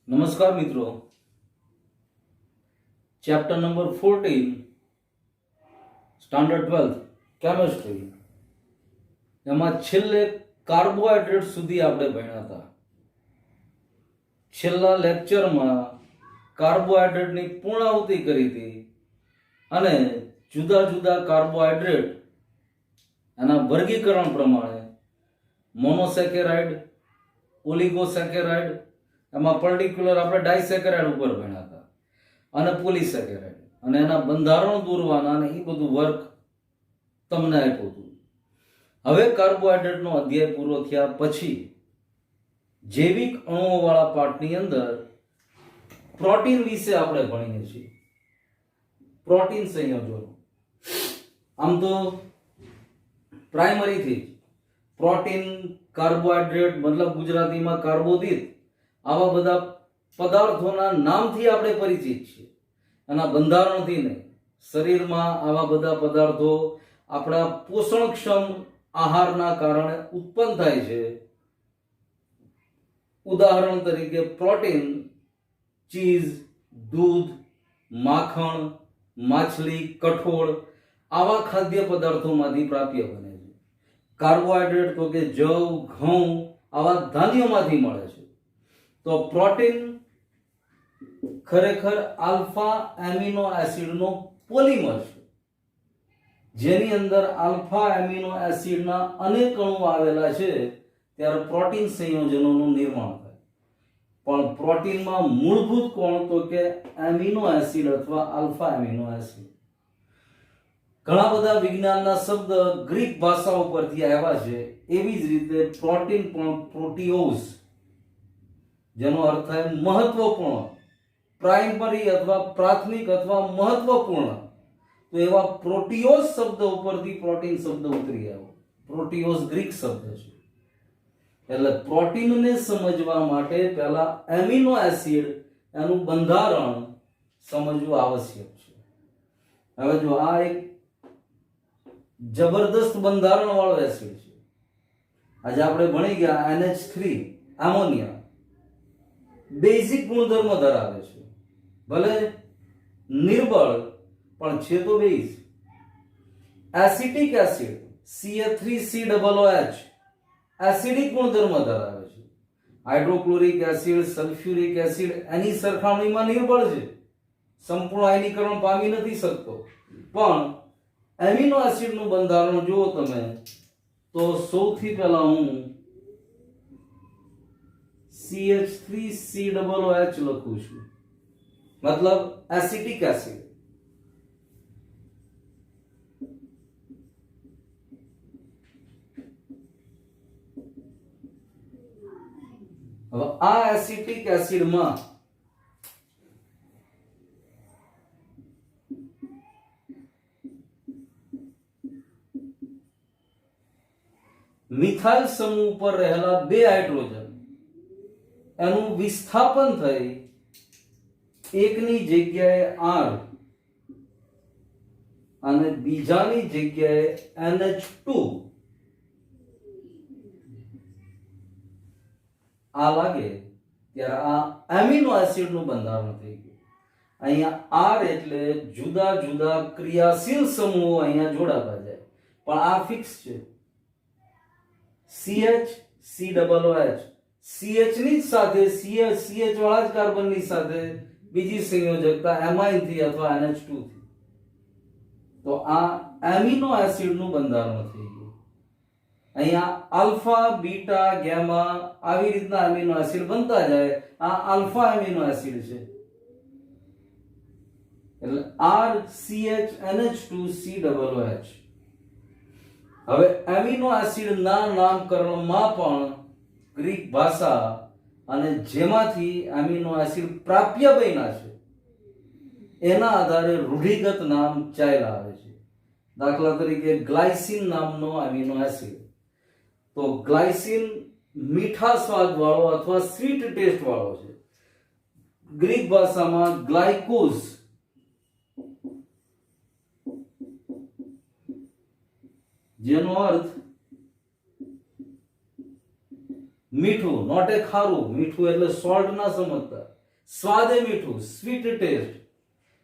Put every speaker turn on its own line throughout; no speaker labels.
નમસ્કાર મિત્રો, chapter number 14 standard 12 chemistry એમાં છેલ્લે કાર્બોહાઈડ્રેટ સુધી આપણે ભણ્યા હતા. છેલ્લા લેક્ચરમાં કાર્બોહાઈડ્રેટની પૂર્ણાહુતિ કરી હતી અને જુદા જુદા કાર્બોહાઈડ્રેટ એના વર્ગીકરણ પ્રમાણે મોનોસેકેરાઇડ, ઓલિગોસેકેરાઇડ, એમાં પર્ટિક્યુલર આપણે ડાયસેકેરાઇડ ઉપર ભણ્યા હતા અને પોલીસેકેરાઇડ અને એના બંધારણ દોરવાના અને એ બધું વર્ક તમને આપ્યું હતું. હવે કાર્બોહાઈડ્રેટનો અધ્યાય પૂરો થયા પછી જૈવિક અણુઓવાળા પાઠની અંદર પ્રોટીન વિશે આપણે ભણીએ છીએ. પ્રોટીન સંયોજનો આમ તો પ્રાઇમરીથી પ્રોટીન, કાર્બોહાઈડ્રેટ મતલબ ગુજરાતીમાં કાર્બોદિત, આવા બધા પદાર્થોના નામથી આપણે પરિચિત છીએ, એના બંધારણથી નહીં. શરીરમાં આવા બધા પદાર્થો આપણા પોષણક્ષમ આહારના કારણે ઉત્પન્ન થાય છે. ઉદાહરણ તરીકે પ્રોટીન ચીઝ, દૂધ, માખણ, માછલી, કઠોળ આવા ખાદ્ય પદાર્થોમાંથી પ્રાપ્ય બને છે. કાર્બોહાઈડ્રેટ તો કે જવ, ઘઉં આવા ધાન્યોમાંથી મળે છે. તો પ્રોટીન ખરેખર આલ્ફા એમિનો એસિડનો પોલિમર છે, જેની અંદર આલ્ફા એમિનો એસિડના અનેક અણુ આવેલા છે. ત્યારે પ્રોટીન સંયોજનોનું નિર્માણ થાય. પણ પ્રોટીનમાં મૂળભૂત કોણ તો કે એમિનો એસિડ અથવા આલ્ફા એમિનો એસિડ. ઘણા બધા વિજ્ઞાનના શબ્દ ગ્રીક ભાષાઓ પરથી આવ્યા છે. એવી જ રીતે પ્રોટીન પણ પ્રોટીઓઝ, જેનો અર્થ થાય મહત્વપૂર્ણ, પ્રાઇમરી અથવા પ્રાથમિક અથવા મહત્વપૂર્ણ. તો એવા પ્રોટીઓઝ શબ્દ ઉપરથી પ્રોટીન શબ્દ ઉતરી આવ્યો. પ્રોટીઓઝ ગ્રીક શબ્દ છે. એટલે પ્રોટીનને સમજવા માટે પહેલા એમિનો એસિડ એનું બંધારણ સમજવું આવશ્યક છે. હવે જો આ એક જબરદસ્ત બંધારણ વાળો એસિડ છે. આજે આપણે ભણી ગયા NH3 એમોનિયા બેઝિક ગુણધર્મ ધરાવે છે. ભલે નિર્બળ પણ છે તો base. Acetic acid CH3COOH acidic ગુણધર્મ ધરાવે છે. હાઇડ્રોક્લોરિક એસિડ, સલ્ફ્યુરિક એસિડ એની સરખામણીમાં નિર્બળ છે, સંપૂર્ણ આયનીકરણ પામી નથી શકતો. પણ એમિનો એસિડનું બંધારણ જુઓ તમે તો સૌથી પહેલા હું CH3COOH લખું છું, મતલબ એસિટિક એસિડ. હવે આ એસિટિક એસિડમાં મિથાઇલ સમૂહ ઉપર રહેલા બે હાઇડ્રોજન એનું વિસ્થાપન થઈ એકની જગ્યાએ R અને બીજાની જગ્યાએ NH2 આ લાગે ત્યારે આ એમિનો એસિડનું બંધારણ થઈ ગયું. અહીંયા R એટલે જુદા જુદા ક્રિયાશીલ સમૂહો અહીંયા જોડાતા જાય, પણ આ ફિક્સ છે. CH COOH CH ની સાથે CH વાળા જ કાર્બનની સાથે બીજી સંયોજકતા એમાઇન થી અથવા NH2 થી. તો આ એમિનો એસિડનું બંધારણ થઈ ગયું. અહીંયા આલ્ફા, બીટા, ગેમા આવી રીતના એમિનો એસિડ બનતા જાય. આ આલ્ફા એમિનો એસિડ છે. એટલે RCH NH2COOH. હવે એમિનો એસિડના નામકરણમાં પણ ગ્રીક ભાષા અને જેમાંથી એમિનો એસિડ પ્રાપ્ય બન્યા છે એના આધારે રૂઢિગત નામ ચાલ્યા આવે છે. દાખલા તરીકે ગ્લાયસિન નામનો એમિનો એસિડ. તો ગ્લાયસિન મીઠા સ્વાદ વાળો અથવા સ્વીટ ટેસ્ટ વાળો છે. ગ્રીક ભાષામાં ગ્લાયકોઝ, જેનો અર્થ મીઠું, નોટ એ ખારું. મીઠું એટલે સોલ્ટ ના સમજતા, સ્વાદે મીઠું, સ્વીટ ટેસ્ટ,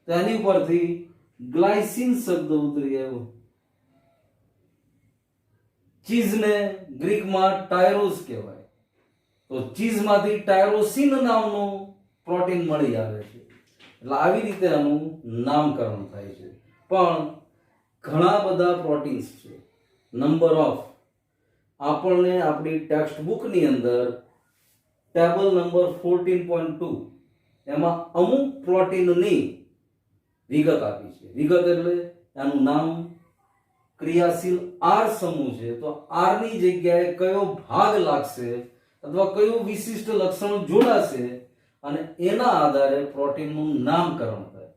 તો એની ઉપરથી ગ્લાયસિન શબ્દ ઉતરી આવ્યો. ચીઝને ગ્રીકમાં ટાયરોસ કહેવાય, તો ચીઝમાંથી ટાયરોસિન નામનું પ્રોટીન મળી આવે છે. એટલે આવી રીતે આનું નામકરણ થાય છે. પણ ઘણા બધા પ્રોટીન્સ છે. નંબર ઓફ આપણને આપણી ટેક્સ્ટ બુકની અંદર ટેબલ નંબર 14.2 એમાં અમુક પ્રોટીનની વિગત આપી છે. વિગત એટલે એનું નામ, ક્રિયાશીલ આર સમૂહ છે, તો આર ની જગ્યાએ કયો ભાગ લાગશે અથવા કયું વિશિષ્ટ લક્ષણ જોડાશે અને એના આધારે પ્રોટીનનું નામકરણ થાય.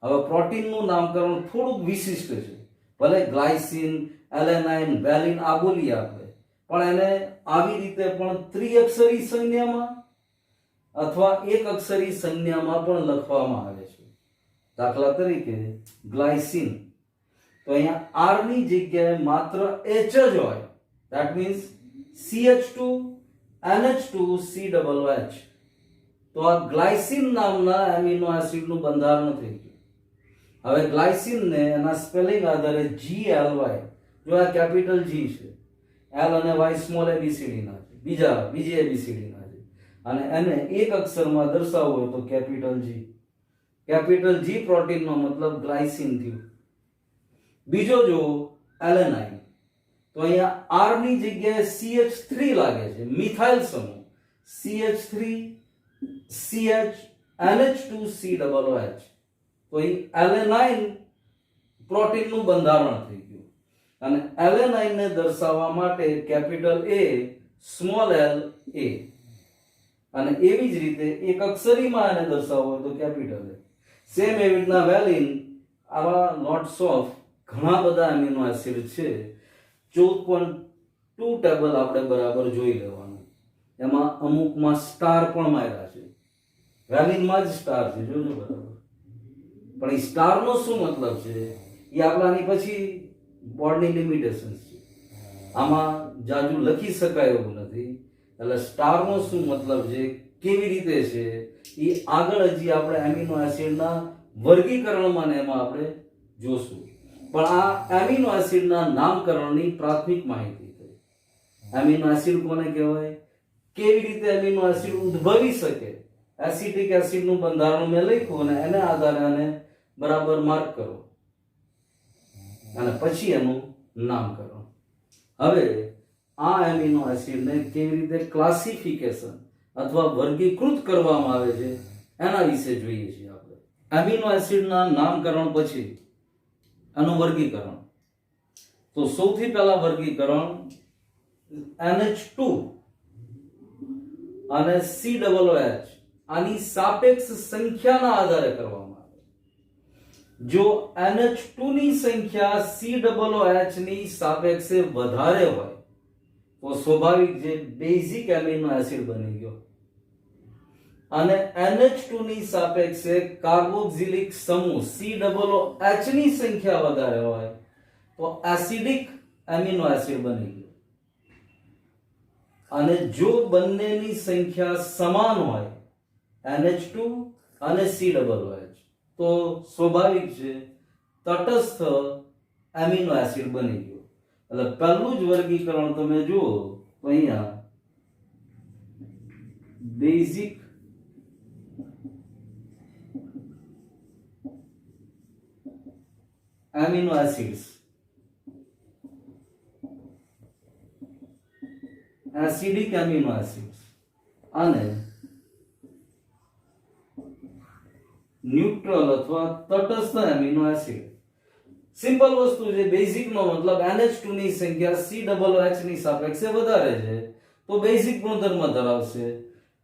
હવે પ્રોટીનનું નામકરણ થોડુંક વિશિષ્ટ છે. ભલે ગ્લાયસિન, એલેનાઇન, વેલિન આ બોલીએ આપણે, પણ એને આવી રીતે પણ ત્રિઅક્ષરી સંજ્ઞામાં અથવા એક અક્ષરી સંજ્ઞામાં પણ લખવામાં આવે છે. દાખલા તરીકે ગ્લાયસિન, તો અહીંયા આર ની જગ્યાએ માત્ર H જ હોય, that means CH2 NH2 COOH. તો આ ગ્લાયસિન નામના એમિનો એસિડનું બંધારણ થઈ ગયું. હવે ગ્લાયસિનને એના સ્પેલિંગ આધારે GLY, જો આ કેપિટલ G છે, L અને Y સ્મોલ ABCD ના છે, બીજી ABCD ના છે, અને એને એક અક્ષરમાં દર્શાવવું હોય તો કેપિટલ G. કેપિટલ G પ્રોટીનનો મતલબ ગ્લાયસિન થયું. બીજો જો એલેનાઇન, તો અહીંયા R ની જગ્યાએ CH3 લાગે છે, મિથાઇલ સમૂહ, CH3 CH NH2 COOH. તો એ એલેનાઇન પ્રોટીનનું બંધારણ થઈ ગયું. અને એલેનાઇનને દર્શાવવા માટે capital A small l a, અને એવી જ રીતે એક અક્ષરીમાં એને દર્શાવવો હોય તો કેપિટલ A. સેમ એવી રીતના વેલિન, આવા લોટ્સ ઓફ ઘણા બધા એમિનો એસિડ છે. 14.2 ટેબલ આપણે બરાબર જોઈ લેવાનું. એમાં અમુકમાં સ્ટાર પણ માર્યા છે. વેલિનમાં જ સ્ટાર છે, જોજો બરાબર. પણ એ સ્ટારનો શું મતલબ છે એ આપણાની પછી બોર્ડની લિમિટેશન્સ છે. આમાં જાજુ લખી શકાય એવું નથી. એટલે સ્ટારનો શું મતલબ છે, કેવી રીતે છે, એ આગળ હજી આપણે એમિનો એસિડના વર્ગીકરણમાં ને એમાં આપણે જોશું. પણ આ એમિનો એસિડના નામકરણની પ્રાથમિક માહિતી થઈ. એમિનો એસિડ કોને કહેવાય, કેવી રીતે એમિનો એસિડ ઉદ્ભવી શકે, એસિટિક એસિડનું બંધારણ મેં લખ્યું અને એને આધારે આને બરાબર માર્ક કરો અને પછી એનું નામકરણ. હવે આ એમિનો એસિડને કેવી રીતે ક્લાસિફિકેશન અથવા વર્ગીકૃત કરવામાં આવે છે એના વિશે જોઈએ છીએ આપણે. એમિનો એસિડના નામકરણ પછી આનું વર્ગીકરણ. તો સૌથી પહેલા વર્ગીકરણ NH2 અને COOH આની સાપેક્ષ સંખ્યાના આધારે કરવામાં આવે. જો NH2 ની સંખ્યા COOH ની સાપેક્ષે વધારે હોય તો સ્વાભાવિક જે બેઝિક એમિનો એસિડ બની ગયો, અને NH2 ની સાપેક્ષે કાર્બોક્સિલિક સમૂહ COOH ની સંખ્યા વધારે હોય તો એસિડિક એમિનો એસિડ બની ગયો. અને જો બંનેની સંખ્યા સમાન હોય NH2 અને COOH તો સ્વાભાવિક છે તટસ્થ એમિનો એસિડ બની ગયો. એટલે પહેલું જ વર્ગીકરણ તમે જુઓ તો અહીંયા basic amino acids, acidic amino acids અને ન્યુટ્રલ અથવા તટસ્થ એમિનો એસિડ. સિમ્પલ વસ્તુ છે. બેઝિક નો મતલબ NH2 ની સંખ્યા COOH ની સાપેક્ષે વધારે છે તો બેઝિક ગુણધર્મ ધરાવશે.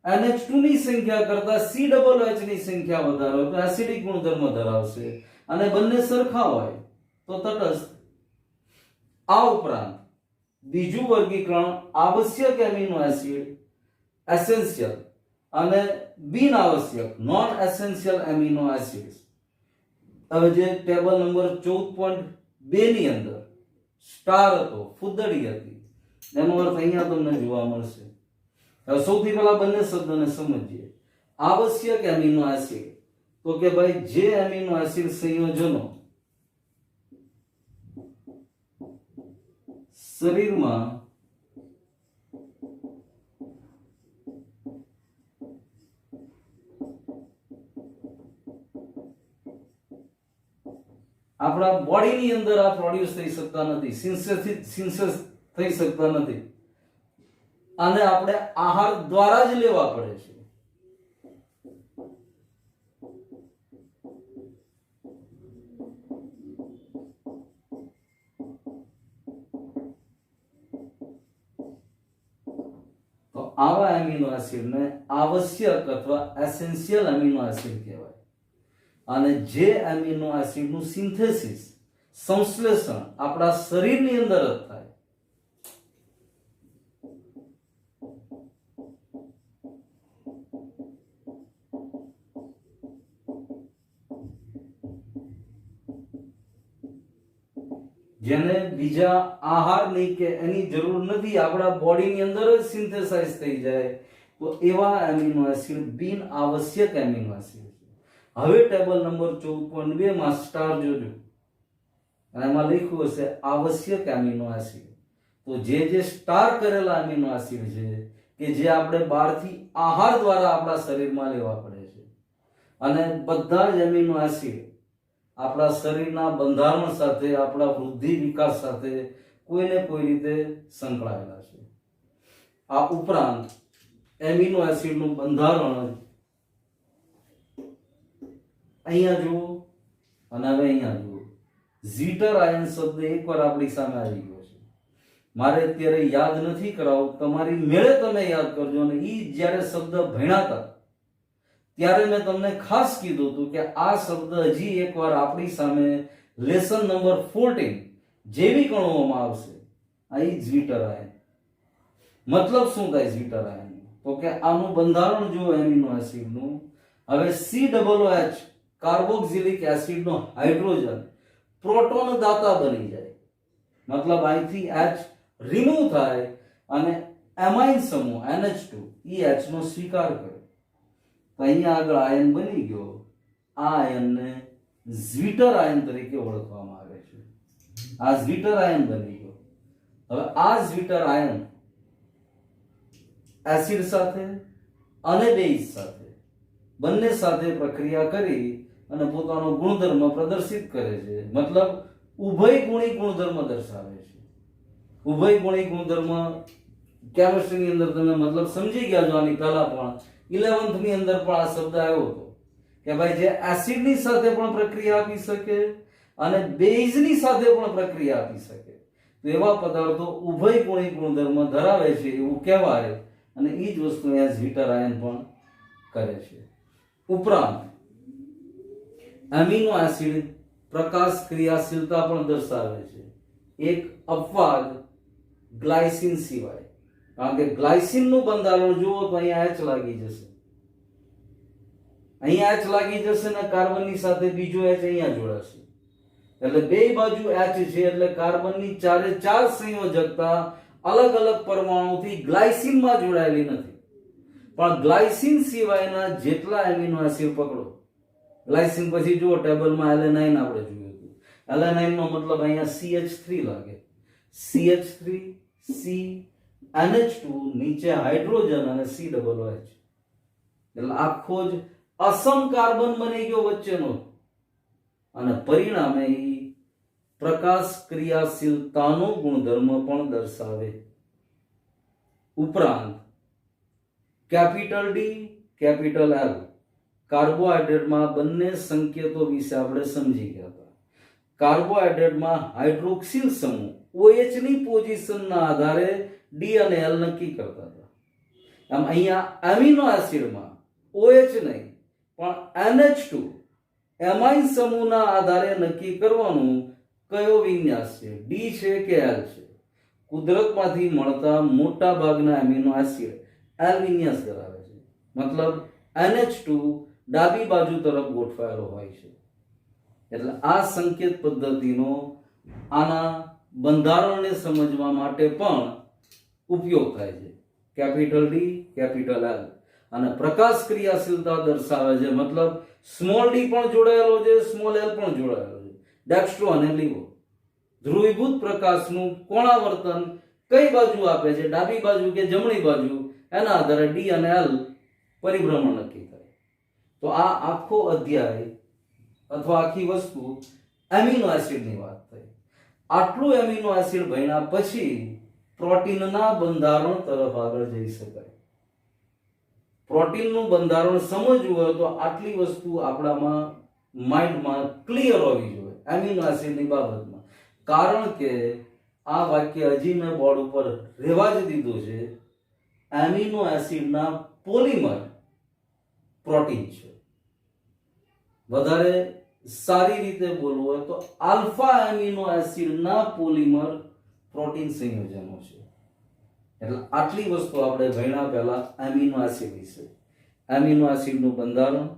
NH2 ની સંખ્યા કરતા COOH ની સંખ્યા વધારે હોય તો એસિડિક ગુણધર્મ ધરાવશે. અને બંને સરખા હોય તો તટસ્થ. આ ઉપરાંત બીજું વર્ગીકરણ આવશ્યક એમિનો એસિડ, એસેન્શિયલ, અને બિન આવશ્યક નોન એસેન્શિયલ એમિનો એસિડ્સ. હવે જે ટેબલ નંબર 14.2 ની અંદર સ્ટાર હતો, ફુદ્દડી હતી, એનો અર્થ અહીંયા તમને જોવા મળશે. હવે સૌથી પહેલા બંને શબ્દને સમજીએ. આવશ્યક એમિનો એસિડ, તો કે ભાઈ જે એમિનો એસિડ સંયોજનો શરીરમાં આપણા બોડીની અંદર આ પ્રોડ્યુસ થઈ શકતા નથી, સિન્થેસિસ થઈ શકતા નથી, આને આપણે આહાર દ્વારા જ લેવા પડે છે. તો આવા એમિનો એસિડને આવશ્યક અથવા એસેન્શિયલ એમિનો એસિડ કહેવાય. અને જે એમિનો એસિડનું સિન્થેસિસ સંશ્લેષણ આપણા શરીરની અંદર જ થાય, જેને બીજા આહારની કે એની જરૂર નથી, આપણા બોડીની અંદર જ સિન્થેસાઇઝ થઈ જાય, તો એવા એમિનો એસિડ બિન આવશ્યક એમિનો એસિડ. હવે ટેબલ નંબર 14.2 માં સ્ટાર જોજો, અને એમાં લખ્યું હશે આવશ્યક એમિનો એસિડ. તો જે સ્ટાર કરેલા એમિનો એસિડ છે કે જે આપણે બહારથી આહાર દ્વારા આપણા શરીરમાં લેવા પડે છે, અને બધા જ એમિનો એસિડ આપણા શરીરના બંધારણ સાથે, આપણા વૃદ્ધિ વિકાસ સાથે કોઈને કોઈ રીતે સંકળાયેલા છે. આ ઉપરાંત એમિનો એસિડનું બંધારણ અહીંયા જુઓ, અને હવે અહીંયા જુઓ. ઝીટર આયન શબ્દ એકવાર આપણી સામે આવી ગયો છે. મારે અત્યારે યાદ નથી કરાવું, તમારી મેળે તમે યાદ કરજો. અને ઈ જ્યારે શબ્દ ભણ્યા હતા ત્યારે મેં તમને ખાસ કીધું હતું કે આ શબ્દ હજી એકવાર આપણી સામે લેસન નંબર 14 જૈવિક અણુઓમાં આવશે. આ ઝીટર આયન મતલબ શું થાય? ઝીટર આયન તો કે આનું બંધારણ જો એમિનો એસિડનું, હવે COOH કાર્બોક્સિલિક એસિડનો હાઇડ્રોજન પ્રોટોન દાતા બની જાય, મતલબ અહીંથી H રિમૂવ થાય અને એમાઇન સમૂહ NH2 એ H નો સ્વીકાર કરે. તો અહીંયા આગળ આયન બની ગયો. આ આયનને ઝ્વિટર આયન તરીકે ઓળખવામાં આવે છે. આ ઝ્વિટર આયન બની ગયો. હવે આ ઝ્વિટર આયન એસિડ સાથે અને બેઝ સાથે બંને સાથે પ્રક્રિયા કરી અને પોતાનો ગુણધર્મ પ્રદર્શિત કરે છે, મતલબ ઉભયગુણી ગુણધર્મ દર્શાવે છે. ઉભયગુણી ગુણધર્મ કેમિસ્ટ્રીની અંદર તમે મતલબ સમજી ગયા છો. આની પહેલા પણ 11th ની અંદર પણ આ શબ્દ આવ્યો હતો કે ભાઈ જે એસિડની સાથે પણ પ્રક્રિયા આપી શકે અને બેઝની સાથે પણ પ્રક્રિયા આપી શકે, તો એવા પદાર્થો ઉભયગુણી ગુણધર્મ ધરાવે છે એવું કહેવાય. અને એ જ વસ્તુ અહીંયા ઝ્વિટર આયન પણ કરે છે. ઉપરાંત એમિનો એસિડ પ્રકાશ ક્રિયાશીલતા પણ દર્શાવે છે, એક અપવાદ ગ્લાયસિન સિવાય. કારણ કે ગ્લાયસિનનું બંધારણ જુઓ તો અહીંયા H લાગી જશે, અહીંયા H લાગી જશે ને કાર્બનની સાથે બીજો H અહીંયા જોડાશે, એટલે બે બાજુ H છે, એટલે કાર્બનની ચારે ચાર સંયોજકતા અલગ અલગ પરમાણુથી ગ્લાયસિનમાં જોડાયેલી નથી. પણ ગ્લાયસિન સિવાયના જેટલા એમિનો એસિડ પકડો, ગ્લાયસિન પછી જુઓ ટેબલમાં એલેનાઇન આપણે જોયું હતું. એલેનાઇન નો મતલબ અહીંયા CH3 લાગે, CH3 C NH2 નીચે હાઇડ્રોજન અને COOH, એટલે આખો જ અસમ કાર્બન બની ગયો વચ્ચેનો, અને પરિણામે એ પ્રકાશ ક્રિયાશીલતાનો ગુણધર્મ પણ દર્શાવે. ઉપરાંત કેપિટલ D કેપિટલ L કાર્બોહાઈડ્રેટમાં બંને સંકેતો વિશે આપણે સમજી ગયા હતા. કાર્બોહાઈડ્રેટમાં હાઇડ્રોક્સિલ સમૂહ OH ની પોઝિશનના આધારે D અને L નક્કી કરતા હતા. આમ અહીંયા એમિનો એસિડમાં OH નહીં પણ NH2 એમાઇન સમૂહના આધારે નક્કી કરવાનું કયો વિન્યાસ છે, D છે કે L છે. કુદરતમાંથી મળતા મોટા ભાગના એમિનો એસિડ L વિન્યાસ ધરાવે છે, મતલબ NH2 ડાબી બાજુ તરફ ગોઠવાયેલો હોય છે. એટલે આ સંકેત પદ્ધતિનો આના બંધારણને સમજવા માટે પણ ઉપયોગ થાય છે. કેપિટલ D કેપિટલ L અને પ્રકાશ ક્રિયાશીલતા દર્શાવે છે, મતલબ સ્મોલ ડી પણ જોડાયેલો છે, સ્મોલ એલ પણ જોડાયેલો છે, ડેક્સ્ટ્રો અને લીવો. ધ્રુવીભૂત પ્રકાશનું કોણાવર્તન કઈ બાજુ આપે છે, ડાબી બાજુ કે જમણી બાજુ, એના આધારે ડી અને એલ પરિભ્રમણ નક્કી થાય. તો આ આખો અધ્યાય અથવા આખી વસ્તુ એમિનો એસિડની વાત થઈ. આટલું એમિનો એસિડ ભણ્યા પછી પ્રોટીનના બંધારણ તરફ આગળ જઈ શકાય. પ્રોટીનનું બંધારણ સમજવું હોય તો આટલી વસ્તુ આપણામાં માઇન્ડમાં ક્લિયર હોવી જોઈએ એમિનો એસિડની બાબતમાં. કારણ કે આ વાક્ય હજી મેં બોર્ડ ઉપર રહેવા જ દીધું છે. એમિનો એસિડના પોલિમર પ્રોટીન છે. વધારે સારી રીતે બોલવું હોય તો આલ્ફા એમિનો એસિડના પોલિમર પ્રોટીન સંયોજનો છે. એટલે આટલી વસ્તુ આપણે ભણ્યા પહેલા એમિનો એસિડ વિશે. એમિનો એસિડનું બંધારણ,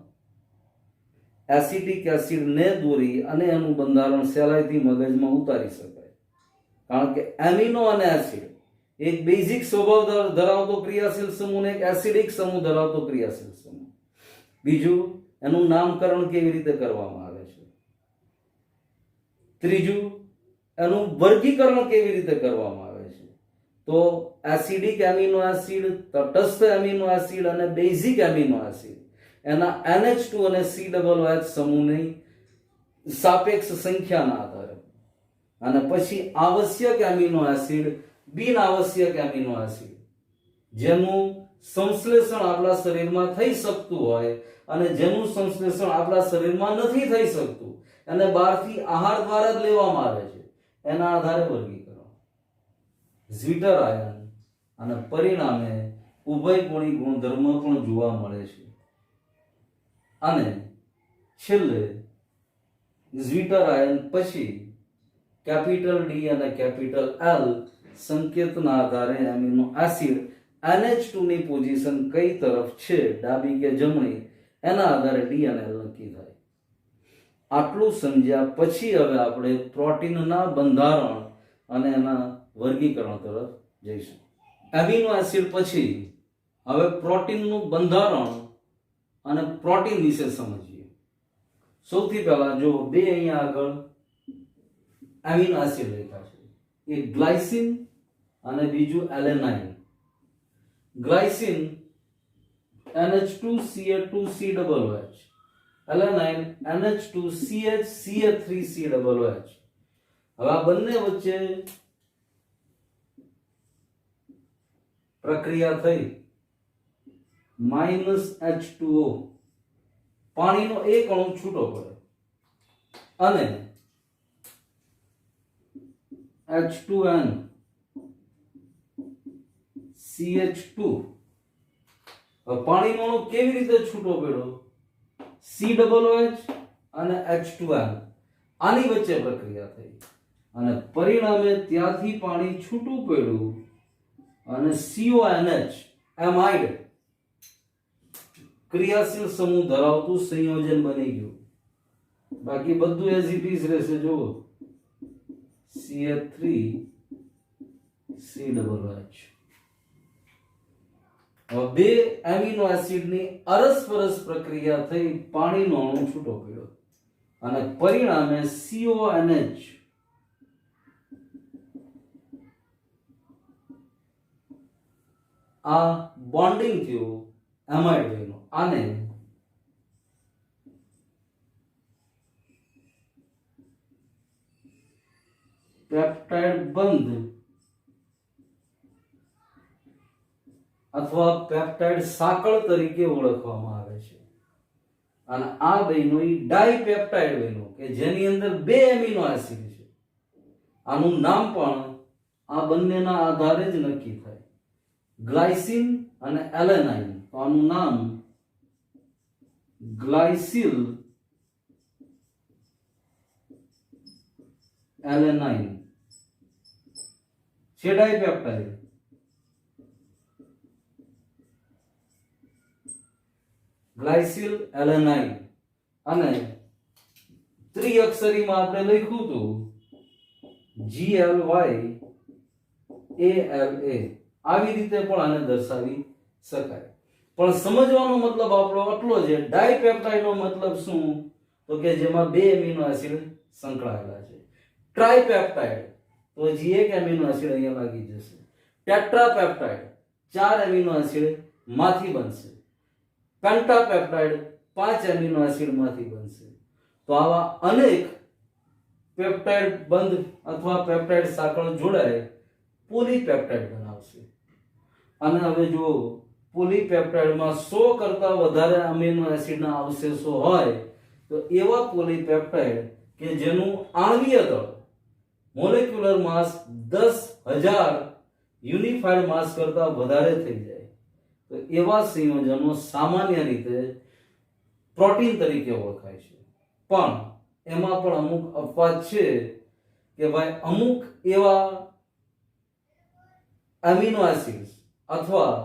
એસિટિક એસિડને દોરી અને એનું બંધારણ સહેલાઈથી મગજમાં ઉતારી શકાય. કારણ કે એમિનો અને એસિડ એક બેઝિક સ્વભાવ ધરાવતો ક્રિયાશીલ સમૂહ અને એક એસિડિક સમૂહ ધરાવતો ક્રિયાશીલ સમૂહ. બીજું, એનું નામકરણ કેવી રીતે કરવામાં આવે છે. ત્રીજું, એનું વર્ગીકરણ કેવી રીતે કરવામાં આવે છે. તો એસિડિક એમિનો એસિડ, તટસ્થ એમિનો એસિડ અને બેઝિક એમિનો એસિડ એના NH2 અને COOH સમૂહની સાપેક્ષ સંખ્યાના આધારે, અને પછી આવશ્યક એમિનો એસિડ, બિન આવશ્યક એમિનો એસિડ જેનું સંશ્લેષણ આપણા શરીરમાં થઈ શકતું હોય અને જેનું સંશ્લેષણ આપણા શરીરમાં નથી થઈ શકતું, અને બહારથી આહાર દ્વારા જ લેવામાં આવે છે, એના આધારે વર્ગીકરણ. ઝ્વિટર આયન અને પરિણામે ઉભયકોણી ગુણધર્મ પણ જોવા મળે છે. અને છેલ્લે ઝ્વિટર આયન પછી કેપિટલ ડી અને કેપિટલ એલ સંકેતના આધારે એમિનો એસિડ NH2 ની પોઝિશન કઈ તરફ છે, ડાબી કે જમણી, એના આધારે ડી અને એલ નક્કી થાય. આટલું સમજ્યા પછી હવે આપણે પ્રોટીનના બંધારણ અને એના વર્ગીકરણ તરફ જઈશું. એમિનો એસિડ પછી હવે પ્રોટીનનું બંધારણ અને પ્રોટીન વિશે સમજીએ. સૌથી પહેલા જો બે અહીંયા આગળ એમિનો એસિડ લખ્યા છે, એક ગ્લાયસિન અને બીજું alanine. Glycine NH2CH2COOH, alanine NH2CH3COOH. હવે આ બંને વચ્ચે પ્રક્રિયા થઈ -H2O, પાણીનો એક અણુ છૂટો પડે અને H2N CH2. પાણીનો અણુ કેવી રીતે છૂટો પડ્યો? COOH અને H2N, આની વચ્ચે પ્રક્રિયા થઈ અને પરિણામે ત્યાંથી પાણી છૂટું પડ્યું અને CONH એમાઇડ ક્રિયાશીલ સમૂહ ધરાવતું સંયોજન બની ગયું. બાકી બધું એઝ ઇટ ઇઝ રહેશે. જુઓ, CH3COOH. હવે બે એમિનો એસિડની અરસપરસ પ્રક્રિયા થઈ, પાણીનો અણુ છૂટો પડ્યો અને પરિણામે CONH આ બોન્ડિંગ થયું એમાઇડ બન્યો. આને પેપ્ટાઇડ બંધ અથવા પેપ્ટાઇડ સાંકળ તરીકે ઓળખવામાં આવે છે. અને આ બન્યો એ ડાઇપેપ્ટાઇડ બન્યો કે જેની અંદર બે એમિનો એસિડ છે. આનું નામ પણ આ બંનેના આધારે જ નક્કી થાય. ગ્લાયસિન અને એલેનાઇન, તો આનું નામ ગ્લાયસિલ એલેનાઇન છે. ડાઇપેપ્ટાઇડ. ગ્લાયસિલ એલેનાઇન અને ત્રિઅક્ષરીમાં આપણે લખ્યું હતું GLYALA. આવી રીતે પણ આને દર્શાવી શકાય. પણ સમજવાનો મતલબ આપણો આટલો છે. ડાયપેપ્ટાઇડનો મતલબ શું? તો કે જેમાં બે એમિનો એસિડ સંકળાયેલા છે. ટ્રાઇપેપ્ટાઇડ તો હજી એક એમિનો એસિડ અહીંયા લાગી જશે. ટેટ્રાપેપ્ટાઇડ ચાર એમિનો એસિડ માંથી બનશે. પેન્ટાપેપ્ટાઇડ પાંચ એમિનો એસિડ માંથી બનશે. તો આવા અનેક પેપ્ટાઇડ બંધ અથવા પેપ્ટાઇડ સાંકળ જોડાય પોલીપેપ્ટાઇડ બનાવશે. અને હવે જો પોલીપેપ્ટાઇડમાં 100 કરતા વધારે અમીનો એસિડના અવશેષો હોય તો એવા પોલીપેપ્ટાઇડ કે જેનું આણ્વીય દળ મોલેક્યુલર માસ 10,000 યુનિફાઈડ માસ કરતા વધારે થઈ જાય તો એવા સંયોજનો સામાન્ય રીતે પ્રોટીન તરીકે ઓળખાય છે. પણ એમાં પણ અમુક અપવાદ છે કે ભાઈ અમુક એવા એમિનો એસિડ્સ અથવા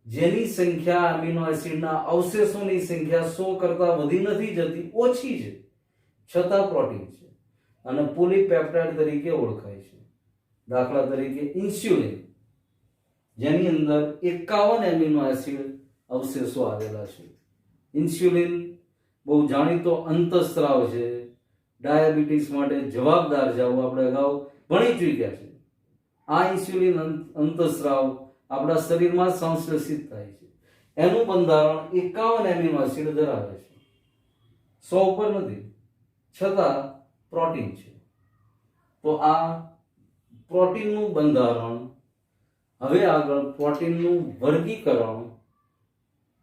જેની સંખ્યા એમિનો એસિડના અવશેષોની સંખ્યા 100 કરતા વધી નથી જતી, ઓછી છે, છતાં પ્રોટીન છે અને પોલીપેપ્ટાઇડ તરીકે ઓળખાય છે. દાખલા તરીકે ઇન્સ્યુલિન, જેની અંદર 51 એમિનો એસિડ અવશેષો આવેલા છે. ઇન્સ્યુલિન બહુ જાણીતો અંતઃસ્ત્રાવ છે, ડાયાબિટીસ માટે જવાબદાર છે, આવું આપણે અગાઉ ભણી ચૂક્યા છે. આ ઇન્સ્યુલિન અંતઃસ્ત્રાવ આપણા શરીરમાં સંશ્લેષિત થાય છે. એનું બંધારણ 51 એમિનો એસિડ ધરાવે છે, 100 ઉપર નથી, છતાં પ્રોટીન છે. તો આ પ્રોટીનનું બંધારણ, હવે આગળ પ્રોટીનનું વર્ગીકરણ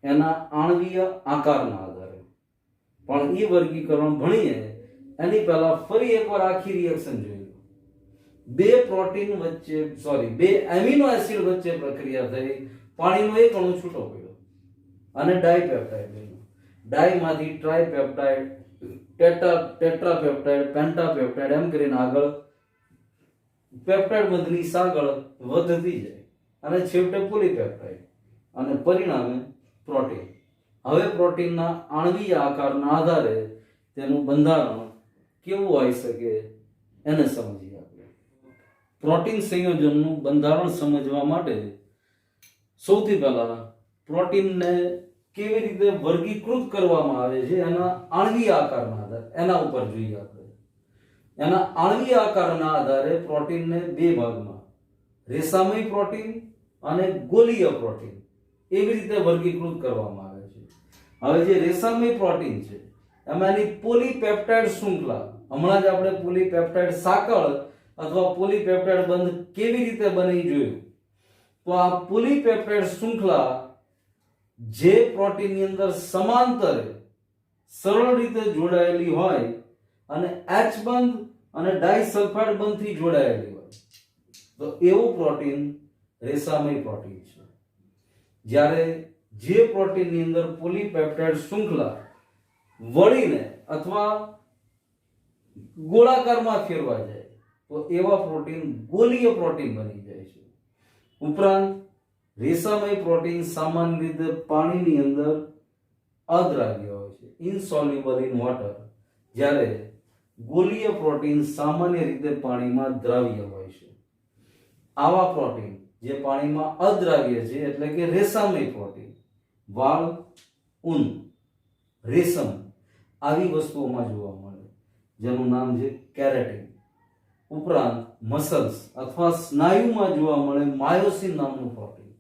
એના આણ્વીય આકારના આધારે. પણ એ વર્ગીકરણ ભણીએ એની પહેલા ફરી એકવાર આખી રિએક્શન જોઈએ. બે એમિનો એસિડ વચ્ચે પ્રક્રિયા થઈ, પાણીનો એક અણુ છૂટો પડ્યો અને ડાયપેપ્ટાઇડ બન્યું. ડાયમાંથી ટ્રાઇપેપ્ટાઇડ, ટેટ્રાપેપ્ટાઇડ, પેન્ટાપેપ્ટાઇડ એમ કરીને આગળ પેપ્ટાઇડ બંધની સાંકળ વધતી જાય અને છેવટે પોલીપેપ્ટાઇડ અને પરિણામે પ્રોટીન. હવે પ્રોટીનના આણ્વીય આકારના આધારે તેનું બંધારણ કેવું હોઈ શકે એને સમજીએ. પ્રોટીન સંયોજનનું બંધારણ સમજવા માટે સૌથી પહેલા પ્રોટીનને કેવી રીતે વર્ગીકૃત કરવામાં આવે છે એના આણ્વીય આકારના આધારે એના ઉપર જોઈએ આપણે. એના આણ્વીય આકારના આધારે પ્રોટીનને બે ભાગમાં, રેસામય પ્રોટીન અને ગોલીય પ્રોટીન, એવી રીતે વર્ગીકૃત કરવામાં આવે છે. હવે જે રેસામય પ્રોટીન છે એમાં એની પોલીપેપ્ટાઇડ શૃંખલા, હમણાં જ આપણે પોલીપેપ્ટાઇડ સાંકળ અથવા પોલીપેપ્ટાઇડ બંધ કેવી રીતે બની જોયું. તો આ પોલીપેપ્ટાઇડ શૃંખલા જે પ્રોટીનની અંદર સમાંતરે સરળ રીતે જોડાયેલી હોય અને H બંધ અને ડાઇસલ્ફાઇડ બંધથી જોડાયેલી હોય તો એવું પ્રોટીન રેસામય પ્રોટીન છે. જ્યારે જે પ્રોટીનની અંદર પોલીપેપ્ટાઇડ શૃંખલા વળીને અથવા ગોળાકારમાં ફેરવાઈ જાય તો એવા પ્રોટીન ગોલીય પ્રોટીન બની જાય છે. ઉપરાંત રેસામય પ્રોટીન સામાન્ય રીતે પાણીની અંદર અદ્રાવ્ય હોય છે, ઇનસોલ્યુબલ ઇન વોટર, જ્યારે ગોલીય પ્રોટીન સામાન્ય રીતે પાણીમાં દ્રાવ્ય હોય છે. આવા પ્રોટીન જે પાણીમાં અદ્રાવ્ય છે એટલે કે રેસામય પ્રોટીન, વાળ, ઊન, રેશમ આવી વસ્તુઓમાં જોવા મળે, જેનું નામ છે કેરેટિન. ઉપરાંત મસલ્સ અથવા સ્નાયુમાં જોવા મળે માયોસિન નામનું પ્રોટીન.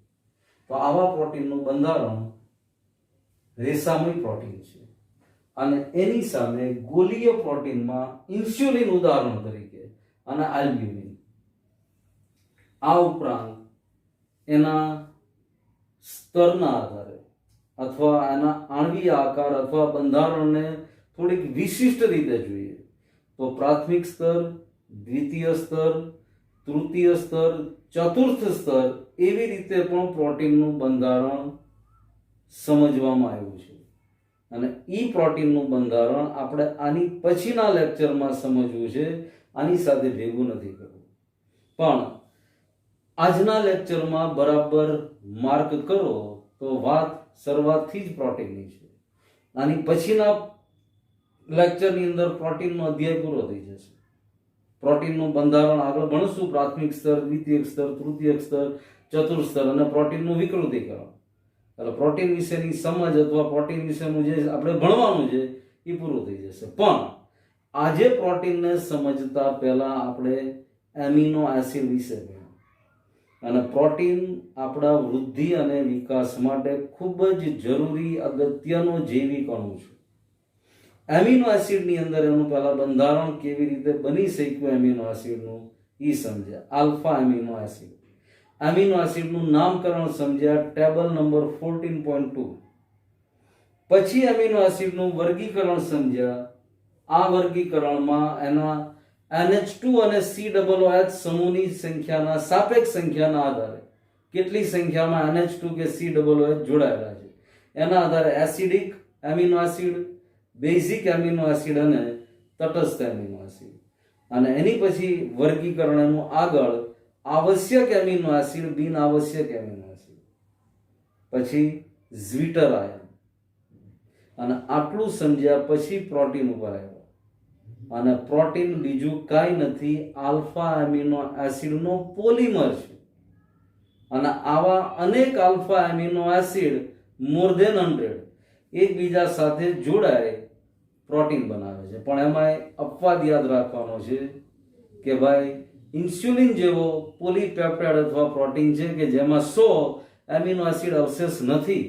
તો આવા પ્રોટીનનું બંધારણ રેસામય પ્રોટીન છે. અને એની સામે ગોલીય પ્રોટીનમાં ઇન્સ્યુલિન ઉદાહરણ તરીકે અને આલ્બ્યુમિન. આ ઉપરાંત એના સ્તરના આધારે અથવા એના આણ્વીય આકાર અથવા બંધારણને થોડીક વિશિષ્ટ રીતે જોઈએ તો પ્રાથમિક સ્તર, દ્વિતીય સ્તર, તૃતીય સ્તર, ચતુર્થ સ્તર એવી રીતે પણ પ્રોટીનનું બંધારણ સમજવામાં આવ્યું છે. અને ઈ પ્રોટીનનું બંધારણ આપણે આની પછીના લેક્ચરમાં સમજવું છે, આની સાથે ભેગું નથી કરવું. પણ આજના લેક્ચરમાં બરાબર માર્ક કરો તો વાત શરૂઆતથી જ પ્રોટીનની છે. આની પછીના લેક્ચરની અંદર પ્રોટીનનો અધ્યાય પૂરો થઈ જશે. પ્રોટીનનું બંધારણ આગળ ભણશું, પ્રાથમિક સ્તર, દ્વિતીય સ્તર, તૃતીય સ્તર, ચતુર્થ સ્તર અને પ્રોટીનનું વિકૃતિકરણ. એટલે પ્રોટીન વિશેની સમજ અથવા પ્રોટીન વિશેનું જે આપણે ભણવાનું છે એ પૂરું થઈ જશે. પણ આજે પ્રોટીનને સમજતા પહેલા આપણે એમિનો એસિડ વિશે ભણ્યા. અને પ્રોટીન આપણા વૃદ્ધિ અને વિકાસ માટે ખૂબ જ જરૂરી અગત્યનો જૈવિક અણુ છે. એમિનો એસિડની અંદર એનું પહેલા બંધારણ કેવી રીતે બની શક્યું એમિનો એસિડનું એ સમજ્યા. Alpha amino acid. એમિનો એસિડનું નામકરણ સમજ્યા ટેબલ નંબર 14.2. પછી એમિનો એસિડનું વર્ગીકરણ સમજ્યા. આ વર્ગીકરણમાં એના NH2 અને COOH સમૂહની સંખ્યાના સાપેક્ષ સંખ્યાના આધારે કેટલી સંખ્યામાં NH2 કે COOH જોડાયેલા છે એના આધારે acidic amino acid, basic amino acid અને તટસ્થ એમિનો એસિડ. અને એની પછી વર્ગીકરણ એનું આગળ આવશ્યક એમિનો એસિડ, બિન આવશ્યક એમિનો એસિડ, પછી ઝ્વિટર આયન. અને આટલું સમજ્યા પછી પ્રોટીન ઉપર આવ્યા. અને પ્રોટીન બીજું કાંઈ નથી, આલ્ફા એમિનો એસિડનો પોલિમર છે. અને આવા અનેક alpha amino acid more than 100 એકબીજા સાથે જોડાય પ્રોટીન બનાવે છે. પણ એમાં અપવાદ યાદ રાખવાનો છે કે ભાઈ ઇન્સ્યુલિન જેવો પોલીપેપ્ટાઇડ અથવા પ્રોટીન છે કે જેમાં 100 એમિનો એસિડ અવશેષ નથી,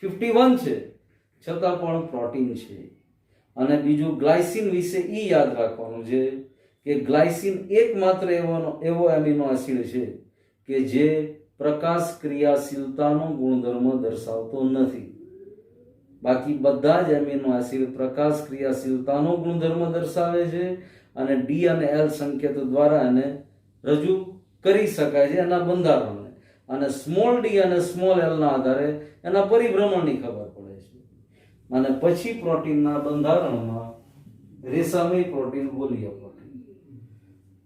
51 છે, છતાં પણ પ્રોટીન છે. અને બીજું ગ્લાયસિન વિશે એ યાદ રાખવાનું છે કે ગ્લાયસિન એકમાત્ર એવો એમિનો એસિડ છે કે જે પ્રકાશ ક્રિયાશીલતાનો ગુણધર્મ દર્શાવતો નથી. બાકી બધા જ એમિનો એસિડ પ્રકાશ ક્રિયાશીલતાનો ગુણધર્મ દર્શાવે છે અને ડી અને એલ સંકેતો દ્વારા એને રજૂ કરી શકાય છે એના બંધારણને. અને સ્મોલ ડી અને સ્મોલ એલના આધારે એના પરિભ્રમણની ખબર પડે છે. અને પછી પ્રોટીનના બંધારણમાં રેસામય પ્રોટીન, ગોલીય પ્રોટીન.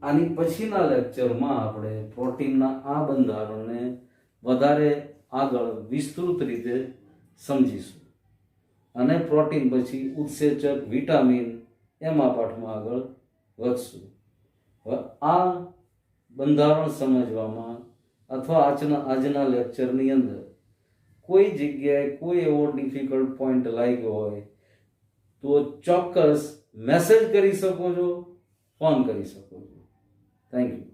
આની પછીના લેક્ચરમાં આપણે પ્રોટીનના આ બંધારણને વધારે આગળ વિસ્તૃત રીતે સમજીશું. અને પ્રોટીન પછી ઉત્સેચક, વિટામિન, એમાં પાઠમાં આગળ વધશું. હવે આ બંધારણ સમજવામાં અથવા આજના લેક્ચરની અંદર કોઈ જગ્યાએ કોઈ એવો ડિફિકલ્ટ પોઈન્ટ લાગ્યો હોય તો ચોક્કસ મેસેજ કરી શકો છો, ફોન કરી શકો છો. Thank you.